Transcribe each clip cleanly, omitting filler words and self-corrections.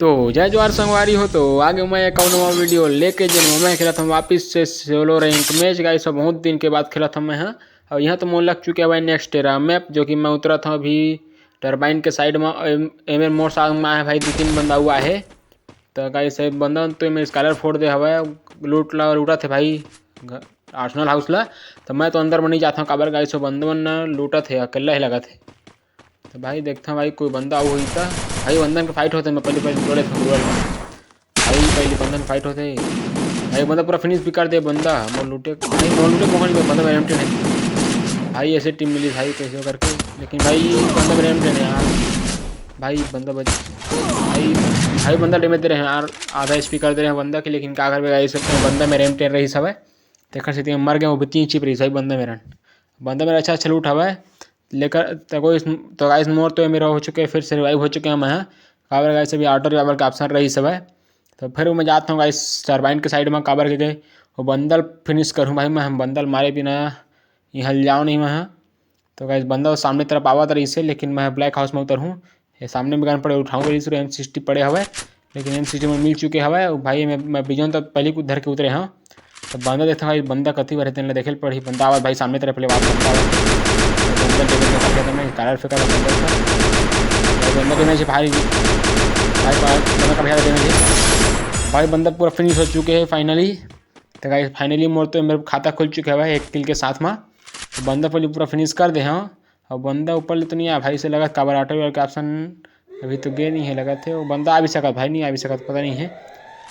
तो जय जवाहर संगवारी हो। तो आगे मैं एक और नवा वीडियो लेके जो मैं खेला था वापिस से सोलो रैंक मैच गाइस। सब बहुत दिन के बाद खेला था मैं। हाँ, और यहाँ तो मोन लग चुके हैं भाई नेक्स्ट टेरा मैप, जो कि मैं उतरा था अभी टरबाइन के साइड में। एम मोर साथ में है भाई, 2-3 बंदा हुआ है। तो गाइस बंदा तो मेरे स्कालर फोड़ दे हवा लूट ला और उड़ा थे भाई आर्सनल हाउस ला। तो मैं तो अंदर में नहीं जाता हूँ काबर गाइस, बंदवन लूटा थे अकेला ही लगा थे। तो भाई देखता हूँ भाई कोई बंदा हुई था भाई। बंदन का फाइट होते मैं पहले पहले बोले था भाई, पहले बंदन फाइट होते भाई। बंदा पूरा फिनिश भी कर दे बंदा। मोर लूटे भाई, मोर लूटे कौन बंदा मेरे एमटी है भाई। ऐसे टीम मिली भाई कैसे करके, लेकिन भाई बंदा मेरे एमटी है यार। भाई बंदा बच भाई, भाई बंदा डैमेज दे रहे हैं यार, आधा स्पी कर दे रहे हैं बंदा के। लेकिन क्या कर भाई सकते हैं, बंदा मेरे एमटी रही सब है। देखा सकते मर गया वो बितनी चिप रही सही बंदा मेरा। बंदा मेरा अच्छा अच्छा लूट हवा है लेकर तो गाइस मोर तो मेरा हो चुके हैं, फिर से रिवाइव हो चुके हैं मैं। काबर गाइस अभी ऑटो रिवाइवर का ऑप्शन रही सब है। तो फिर मैं जाता हूँ गाइस टरबाइन के साइड में काबर के गए वो बंदल फिनिश करूँ भाई। मैं हम बंदल मारे बिना यहाँ जाओ नहीं मैं। तो गाइस बंदा सामने तरफ आवा था इसे, लेकिन मैं ब्लैक हाउस में उतर हूँ। ये सामने में गन पड़े उठाऊँगा इस M60 पड़े हुए, लेकिन M60 में मिल चुके हवा भाई। मैं बिजोन तक पहले कुछ धर के उतरे हाँ। तो बंदा देखता भाई, बंदा कति बार रहते देखे पड़ी बंदा आवाज भाई सामने तरफ ले बात कलर फेंका था बंदा डैमेज है भाई। बंदा का भैया डैमेज है भाई। बंदा पूरा फिनिश हो चुके हैं फाइनली। तो गाइस फाइनली मोर तो मेरे खाता खुल चुका है भाई एक किल के साथ में। तो बंदा पहले पूरा फिनिश कर दे हाँ। और बंदा ऊपर ले तो नहीं आया भाई, से लगा काबर ऑटो का ऑप्शन अभी तो गे नहीं है लगा थे। वो बंदा आ भी सकता भाई, नहीं आ भी सकता पता नहीं है।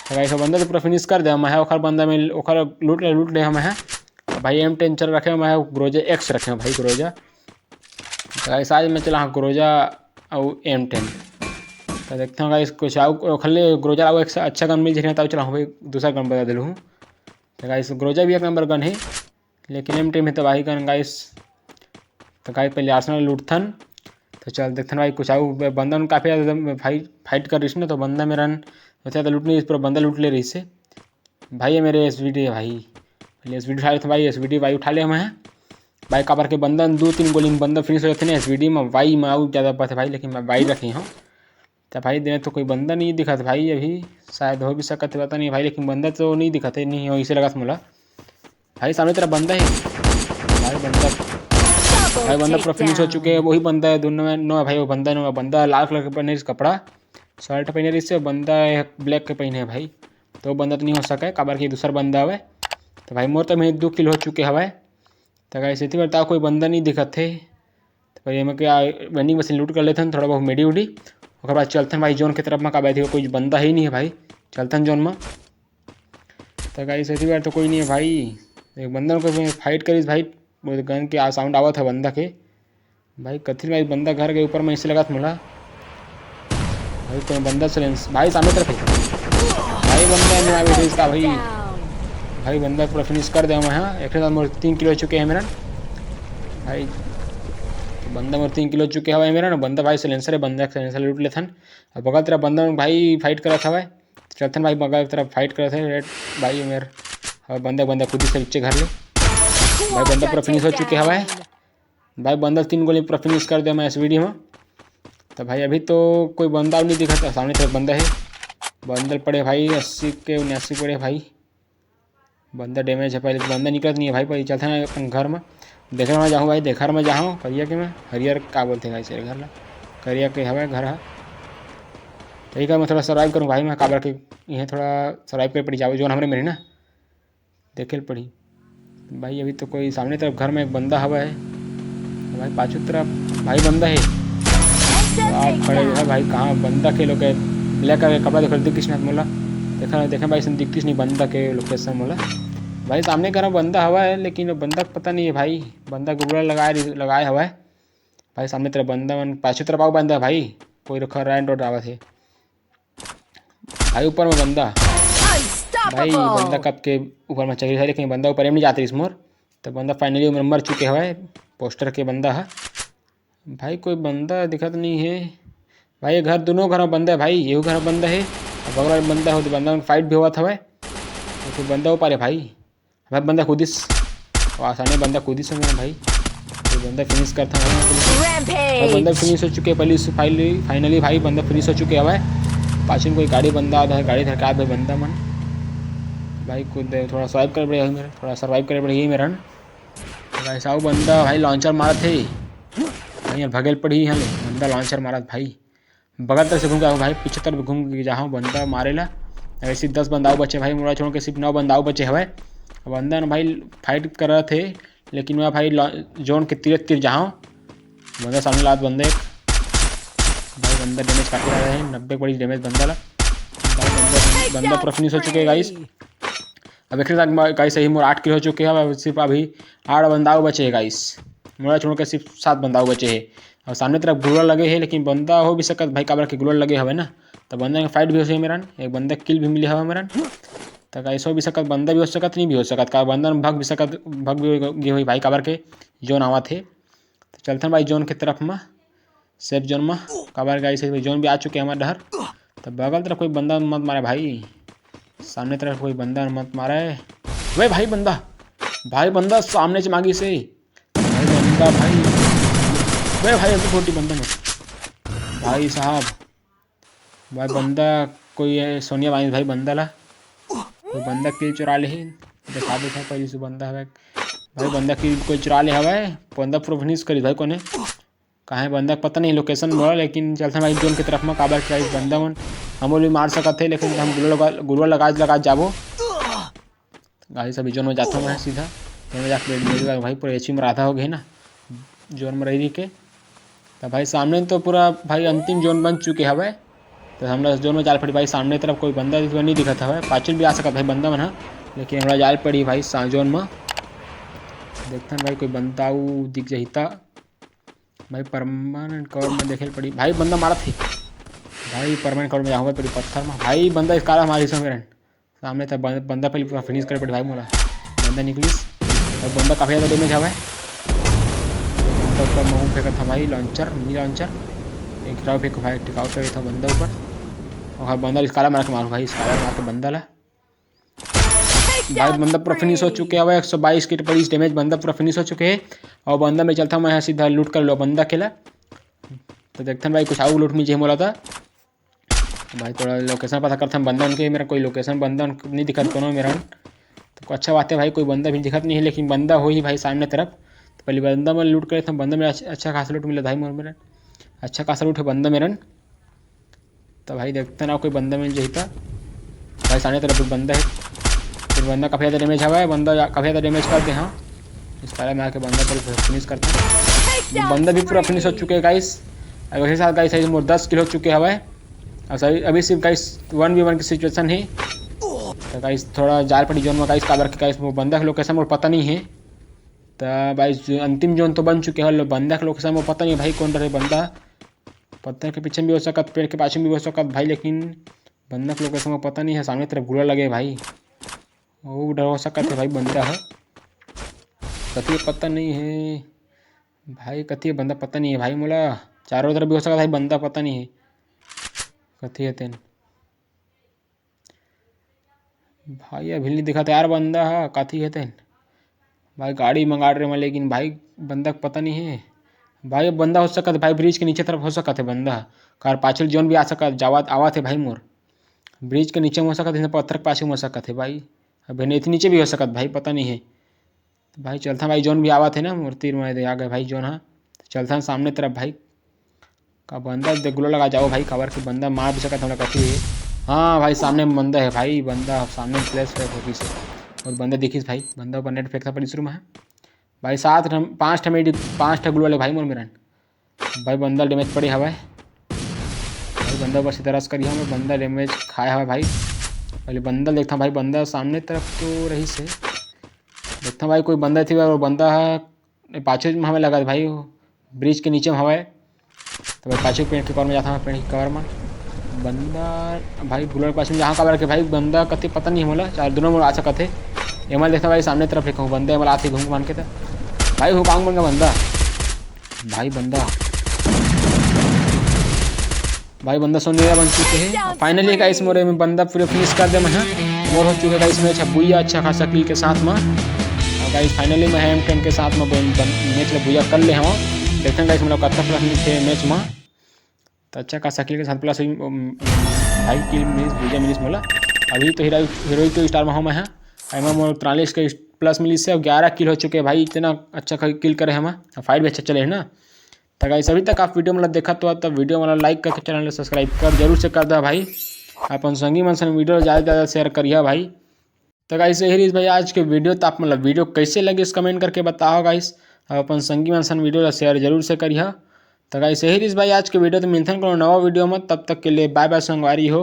तो गाइस बंदा तो पूरा फिनिश कर दे मैं ओखर बंदा में ओखर लूट ले हम है भाई। M10 चल रखे मैं ग्रोजा X रखे भाई ग्रोजा। तो गाइस आज मैं चला हाँ ग्रोजा और M10। तो देखते हैं गाइस कुछ आओ खाली ग्रोजा आओ एक अच्छा गन मिल जाए तब चला भाई दूसरा गन बता दिलूँ। तो गाइस ग्रोजा भी एक नंबर गन है, लेकिन M10 में तो भाई गन गाइस। तो गाइस पहले आर्सनल लूटथन। तो चल देखते भाई कुछ आओ बंदा काफ़ी ज़्यादा भाई फाइट कर रही ना। तो बंदा मेरा ज़्यादा लूट नहीं, इस पर बंदा लूट ले रही से भाई। ये मेरे SVD है भाई, पहले SVD उठा रहे थे भाई। SVD भाई उठा लिया मैं भाई। काबर के बंदा 2-3 गोली में बंदा फिनिश हो जाते ना SVD में भाई। मैं आउट ज़्यादा पाते भाई, लेकिन मैं भाई रखी हूँ। तो भाई देने तो कोई बंदा नहीं दिखा था भाई अभी, शायद हो भी सकता है पता नहीं भाई। लेकिन बंदा तो नहीं दिखा था, नहीं हो इसे लगा था मुला भाई। सामने तेरा बंदा है भाई बंदा पूरा फिनिश हो चुके हैं। वही बंदा है दोनों में नो भाई। वो बंदा लाल कलर का पहने कपड़ा शर्ट पहने रही से, बंदा ब्लैक के पहने है भाई। तो बंदा तो नहीं हो सका है काबर की दूसरा बंदा है। तो भाई मोर तो मेरे 2 किल हो चुके हवा। तो गाइस इतनी बताओ कोई बंदा नहीं दिखा थे। तो भाई मैं क्या वेंडिंग मशीन लूट कर लेते हैं थोड़ा बहुत मेडी उडी। और बाद चलते हैं भाई जोन की तरफ में। काबा थी कोई बंदा ही नहीं है भाई, चलते हैं जोन में। तो गाइस इतनी बार तो कोई नहीं है भाई। एक बंदा को फाइट करीस भाई, गन के साउंड आवा था बंदा के भाई। कथी भाई बंदा घर के ऊपर में इसे लगा था मुला भाई। कोई बंदा चैलेंज भाई सामने तरफ है भाई। बंदा नहीं आया इसका भाई। भाई बंदा पूरा फिनिश कर दे मैं हाँ। एक साथ मोर 3 किलो हो चुके हैं मेरा भाई। तो बंदा मोर 3 किलो हो चुके हैं मेरा ना। बंदा भाई सिलेंसर है, बंदा सिलेंसर लूट लेथन। और बगल तरफ बंदा भाई फाइट करा था भाई। चलथन भाई बगल तरफ फाइट करा था रेड भाई मेरे। और बंदा खुद ही से नीचे घर ले भाई। बंदा पूरा फिनिश हो चुके हैं भाई। बंदा 3 गोली पूरा फिनिश कर दे मैं SVD में। तो भाई अभी तो कोई बंदा नहीं दिखा था। सामने तरफ बंदा है, बंदर पड़े भाई 80 के 79 पड़े भाई। बंदा डैमेज है पहले, बंदा निकलत नहीं है भाई। पहले चलता है अपन घर में देखे में जाऊँ भाई। देखर में जाऊँ करिया के मैं हरियर का बोलते हैं भाई घर ला करिया के हवा घर है। ठीक है मैं थोड़ा सर्वाइव करूँ भाई। मैं काबर के यहाँ थोड़ा सर्वाइव कर पड़ी जाओ जो हमारे मेरी ना देखे पड़ी भाई। अभी तो कोई सामने तरफ घर में एक बंदा हवा है भाई। पाछू तरफ भाई बंदा है आप खड़े है भाई। कहाँ बंदा के लोग ब्लैक कलर कपड़ा देखो दिखती नहीं मोला। देखा भाई सन दिखती नहीं बंदा के लोकेशन मोला भाई। सामने घर में बंदा हवा है, लेकिन बंदा पता नहीं है भाई। बंदा गुबरा लगाए हवा है भाई। सामने तरफ बंदा मन पाछू तरफ आओ बंदा भाई। कोई रखा रैंड रोड आवा थे भाई। ऊपर में बंदा भाई, बंदा कब के ऊपर में चली है, लेकिन बंदा ऊपर में नहीं जाते इस मोर। तो बंदा फाइनली उम्र मर चुके हवा पोस्टर के बंदा है भाई। कोई बंदा दिखा तो नहीं है भाई। ये घर दोनों घर में बंदा है भाई। ये घर बंदा है और बगल में बंदा हो तो बंदा में फाइट भी हुआ था भाई। तो फिर बंदा हो पा रहे भाई। भाई बंदा खुदिस आसानी बंदा खुदिस में भाई। तो बंदा फिनिश करता है भाई। बंदा फिनिश हो चुके हैं पहले फाइनली भाई। बंदा फिनिश हो चुके हैं भाई। पाछे में कोई गाड़ी बंदा आता है, गाड़ी धरका भाई बंदा मन भाई खुद थोड़ा सर्वाइव कर पड़े मेरे, थोड़ा सर्वाइव करे पड़ी मेरा भाई साहब। बंदा भाई लॉन्चर मारा थे भाई, भगल पड़ी है बंदा लॉन्चर मारा भाई। बगल तरफ से घूम गया भाई, पीछे तरफ घूम के जाऊँ बंदा मारेला। ऐसे 10 बंदाओं बचे भाई, मोड़ा छोड़ के सिर्फ 9 बंदाओं बचे हवे। बंदा ना भाई फाइट कर रहे थे, लेकिन वह भाई जोन के तीर जाऊँ बंदा सामने लात बंदे भाई। बंदा डैमेज काफी रहा है, 90 बड़ी डैमेज बंदा ला भाई। बंदा पूरा फिनिश हो चुके हैं गाइस। अब एक गाइस सही मोर 8 किल हो चुके हैं, सिर्फ अभी 8 बंदाओं बचे हैं गाइस। मोड़ा छोड़ के सिर्फ 7 बंदाओं बचे हैं और सामने तरफ ग्लूअर लगे हैं, लेकिन बंदा हो भी सकत भाई काबर के ग्लूअर लगे हवे ना, तो बंदा के फाइट भी हो सके मेरा, एक बंदा किल भी मिले हवा मेरा। तो गाइस हो भी सकत, बंदा भी हो सकत नहीं भी हो सकत, का बंदा भाग भी सकत, भाग भी हुई भाई काबर के जोन आवा थे। तो चलते भाई जोन की तरफ में, सेफ जोन में काबर गाइस जोन भी आ चुके हैं हमारे डर। तो बगल तरफ कोई बंदा मत मारे भाई, सामने तरफ कोई बंदा मत मारे वे भाई। बंदा सामने से मांगी से भाई, बंदा भाई वे भाई अभी छोटी बंदा में भाई साहब भाई। बंदा कोई है सोनिया बाई भाई, बंदा ला कोई बंदा किल चुरा ले दिखा दे पहले से बंदा है भाई। बंदा किल कोई चुरा ले हवा है, बंदा पूरा फिनिश करी भाई कोने कहाँ है बंदा पता नहीं लोकेशन बोला, लेकिन चलते भाई जोन की तरफ में काबर के बंदा मन हम भी मार सकते थे, लेकिन हम गुलवा लगा जाबो गाइस। अभी जोन में जाता हूँ मैं सीधा जोन में जाकर भाई पूरा एच में राधा हो गई ना जोन में रही के। तो भाई सामने तो पूरा भाई अंतिम जोन बन चुके हवे। तो हम लोग जोन में जाल पड़ी भाई, सामने तरफ कोई बंदा नहीं दिखा था भाई, पाचल भी आ सकता भाई बंदा मन, लेकिन हमारा जाल पड़ी भाई जोन में। देखते भाई कोई बंदा दिख जाता भाई, परमानेंट कवर में देखे पड़ी भाई, बंदा मारा थी भाई परमानेंट कवर में जाऊँगा पड़ी पत्थर में भाई। बंदा इस काला हमारी सो मेरे सामने था बंदा, पहले पूरा फिनिश कर पड़ी भाई मोला। बंदा निकलिस और बंदा काफ़ी ज़्यादा डैमेज हवा है। ऊपर मुँह फेंका था भाई लॉन्चर, मिनी लॉन्चर एक टिकाऊ फेंको भाई, टिकाऊ पे था बंदा ऊपर और बंदा इस काला मार के मारो भाई, इस काला मार के बंदा ला भाई। बंदा पूरा फिनिश हो चुके हैं, 122 की 20 डैमेज, बंदा पूरा फिनिश हो चुके हैं। और बंदा में चलता हूँ मैं सीधा लूट कर लो बंदा अकेला। तो देखते हैं भाई कुछ आऊ लूट में जे बोला था भाई, थोड़ा लोकेशन पता करते हैं बंदा उनके, मेरा कोई लोकेशन बंदा नहीं दिखत कोनो मेरा। तो अच्छा बात है भाई, कोई बंदा भी दिखत नहीं है, लेकिन बंदा हो ही भाई सामने तरफ। तो पहले बंदा में लूट करे थे, बंदा में अच्छा खासा लूट मिला भाई मेरा, अच्छा खासा लूट है बंदा मेरा। तो भाई देखते ना कोई बंदा मिल जाता भाई, सामने तरफ बंदा है, फिर बंदा काफ़ी ज़्यादा डैमेज हवा है, बंदा काफ़ी ज़्यादा डैमेज करते हैं। हाँ इस काले में आके बंदा पर फिनिश करते हैं, बंदा भी पूरा फिनिश हो चुके हैं गाइस। अब वैसे साथ गाइस मोर 10 किल हो चुके हवा है और सही अभी सिर्फ गाइस 1v1 की सिचुएशन है। तो गाइस थोड़ा जाल पड़ी जोन में गाइस काबर के गाइस वो बंदा का लोकेशन मोर पता नहीं है। तो भाई अंतिम जोन तो बन चुके हैं, बंदा का लोकेशन वो पता नहीं भाई कौन रहे बंदा, पत्थर के पीछे भी हो सकता, पेड़ के पाछे भी हो सकता भाई, लेकिन बंदा का लोकेशन वो पता नहीं है। सामने तरफ गुला लगे भाई, वो डर हो सकता है भाई बंदा है कथी पता नहीं है भाई, कथी बंदा पता नहीं है भाई मोला, चारों तरफ भी हो सकता भाई बंदा पता नहीं है कथी है तेन भाई। अभी नहीं दिखा था यार बंदा है कथी है तेन भाई, गाड़ी मंगा रहे मैं, लेकिन भाई बंदा पता नहीं है भाई। बंदा हो सकता है भाई ब्रिज के नीचे तरफ हो सकता है बंदा, कार पाछल जोन भी आ सकता जावात आवा थे भाई मोर, ब्रिज के नीचे में हो सकता है, पत्थर के पाछे में हो सकता है भाई, अभी नहीं नीचे भी हो सकता भाई पता नहीं है। तो भाई चलता भाई जोन भी आवा थे ना मोर तीर में आ गए भाई जोन। हाँ चलता सामने तरफ भाई का बंदा गुलो लगा जाओ भाई, कवर के बंदा मार भी सकता थोड़ा कथी है। हाँ भाई सामने में बंदा है भाई, बंदा सामने फ्लैश फेंक से और बंदा दिखिस भाई, बंदा ऊपर नेट फेंकता पड़ी शुरू में है भाई। 5 गुलो वाले भाई मोर मेरा भाई, बंदा डैमेज पड़ी हवा है भाई, बंदा बस इधर रस करी हमें, बंदा डैमेज खाया हवा भाई। पहले बंदा देखता भाई, बंदा सामने तरफ तो रही से देखता भाई कोई बंदा थी और बंदा पाछे में हमें लगा भाई, ब्रिज के नीचे में हवा है। तो भाई पाछे पेड़ के कवर में जाता हूँ, पेड़ के कवर में बंदा भाई बुलर के पास में जहाँ कवर के भाई बंदा कति पता नहीं मोला, चार दोनों मोड़ आ सकते थे। एमल देखता भाई सामने तरफ एक बंदा एमल आते घूम मान के था भाई, हुकांग बन गया बंदा भाई, बंदा सोनिया बन चुके हैं फाइनली गाइस। मोरे में बंदा पूरे फिनिश कर दे मैं मोर हो चुके गाइस में बुया अच्छा खासा किल के साथ में गाइस। फाइनली मैं M10 के साथ में मैच में बुया कर ले हम, देखते हैं गाइस मतलब कत्ता प्लस थे मैच में, तो अच्छा खासा किल के साथ प्लस भाई किल मिलिस विजय मिलिस मोला अभी तो हीरोइक तो स्टार में हम है एम 43 के प्लस मिलिस से 11 किल हो चुके हैं भाई। इतना अच्छा किल करे हम फाइट भी अच्छा चले है ना। तो गाइस अभी तक आप वीडियो मतलब देखा तो तब वीडियो मतलब लाइक करके चैनल सब्सक्राइब कर जरूर से कर दे भाई। अपन संगी मन संग वीडियो ज़्यादा से ज़्यादा शेयर करिए भाई। तो गाइस यही भाई आज के वीडियो तो आप मतलब वीडियो कैसे लगे इस कमेंट करके बताओ गाइस। अपन संगी मन संग वीडियो शेयर जरूर से करिए। तो गाइस यही भाई आज के वीडियो तो मिलते हैं नवा वीडियो में, तब तक के लिए बाय बाय संगवारी हो।